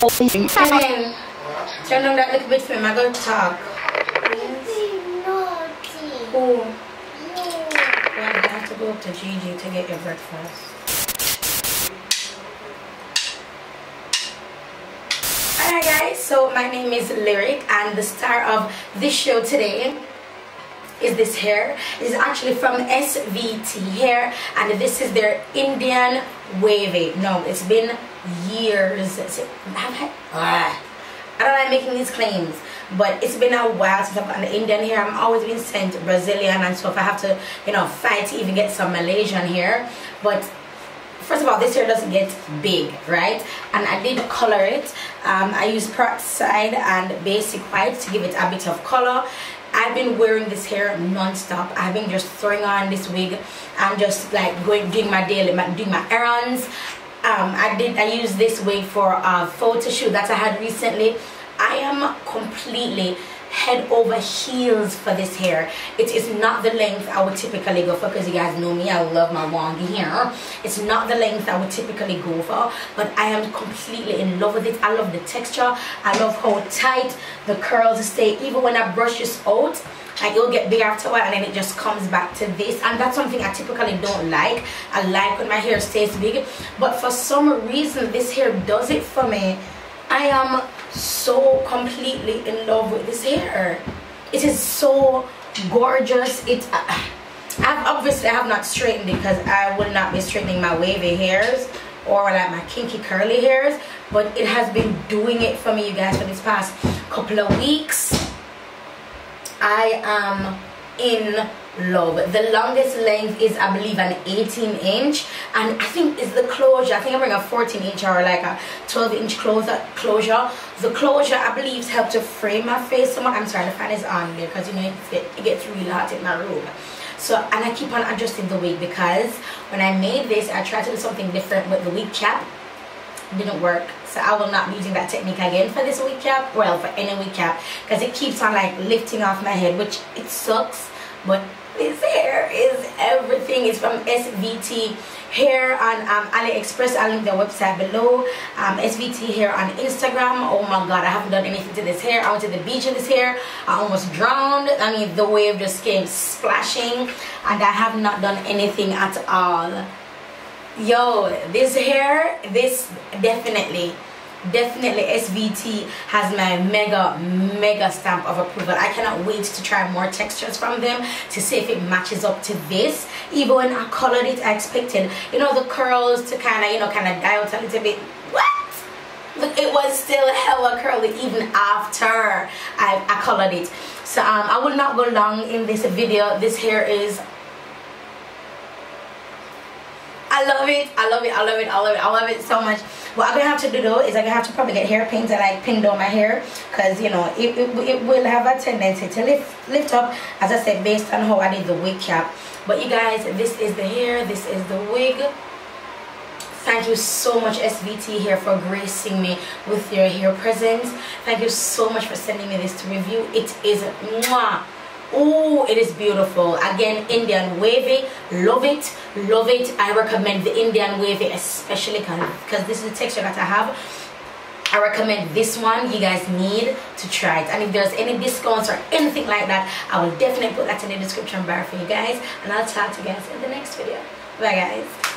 Turn on that little bit for me. I'm going to talk. Oh. Well, I have to go up to Gigi to get your breakfast. Alright guys, so my name is Lyric and the star of this show today is this hair. This is actually from SVT Hair and this is their Indian wavy. No, it's been years. I don't like making these claims, but it's been a while since I've gotten Indian hair. I'm always been sent Brazilian and stuff. I have to, you know, fight to even get some Malaysian hair. But first of all, this hair doesn't get big, right? And I did color it. I used peroxide and basic white to give it a bit of color. I've been wearing this hair non-stop. I've been just throwing on this wig and just like doing my errands. I used this wig for a photo shoot that I had recently. I am completely head over heels for this hair. It is not the length I would typically go for, because you guys know me, I love my wongy hair. It's not the length I would typically go for, but I am completely in love with it. I love the texture. I love how tight the curls stay. Even when I brush this out, like it'll get big after a while and then it just comes back to this, and that's something I typically don't like. I like when my hair stays big, but for some reason this hair does it for me. I am so completely in love with this hair. It is so gorgeous. Obviously I have not straightened it because I will not be straightening my wavy hairs or like my kinky curly hairs, but it has been doing it for me, you guys, for this past couple of weeks. I am in love. The longest length is, I believe, an 18-inch, and I think it's the closure. I think I'm wearing a 14-inch or like a 12-inch closure. The closure, I believe, helped to frame my face somewhat. I'm sorry, the fan is on there because, you know, it gets really hot in my room. So, and I keep on adjusting the wig because when I made this, I tried to do something different with the wig cap. It didn't work. So I will not be using that technique again for this wig cap, well, for any wig cap, because it keeps on like lifting off my head, which it sucks. But this hair is everything. It's from SVT Hair on AliExpress. I'll link their website below. SVT Hair on Instagram. Oh my god, I haven't done anything to this hair. I went to the beach in this hair. I almost drowned. I mean, the wave just came splashing, and I have not done anything at all. Yo, this hair, this definitely SVT has my mega stamp of approval. I cannot wait to try more textures from them to see if it matches up to this. Even when I colored it, I expected, you know, the curls to kind of die out a little bit. What? Look, it was still hella curly even after I colored it. So I will not go long in this video. This hair is, I love it so much. What I'm gonna have to do though is I'm gonna have to probably get hair pins and like pin down my hair, because you know it will have a tendency to lift up, as I said, based on how I did the wig cap. But you guys, this is the hair, this is the wig. Thank you so much, SVT Hair, for gracing me with your hair presence. Thank you so much for sending me this to review. It is mwah. Oh, it is beautiful. Again, Indian wavy. Love it. I recommend the Indian wavy, especially because this is the texture that I have. I recommend this one. You guys need to try it, and if there's any discounts or anything like that, I will definitely put that in the description bar for you guys, and I'll talk to you guys in the next video. Bye guys.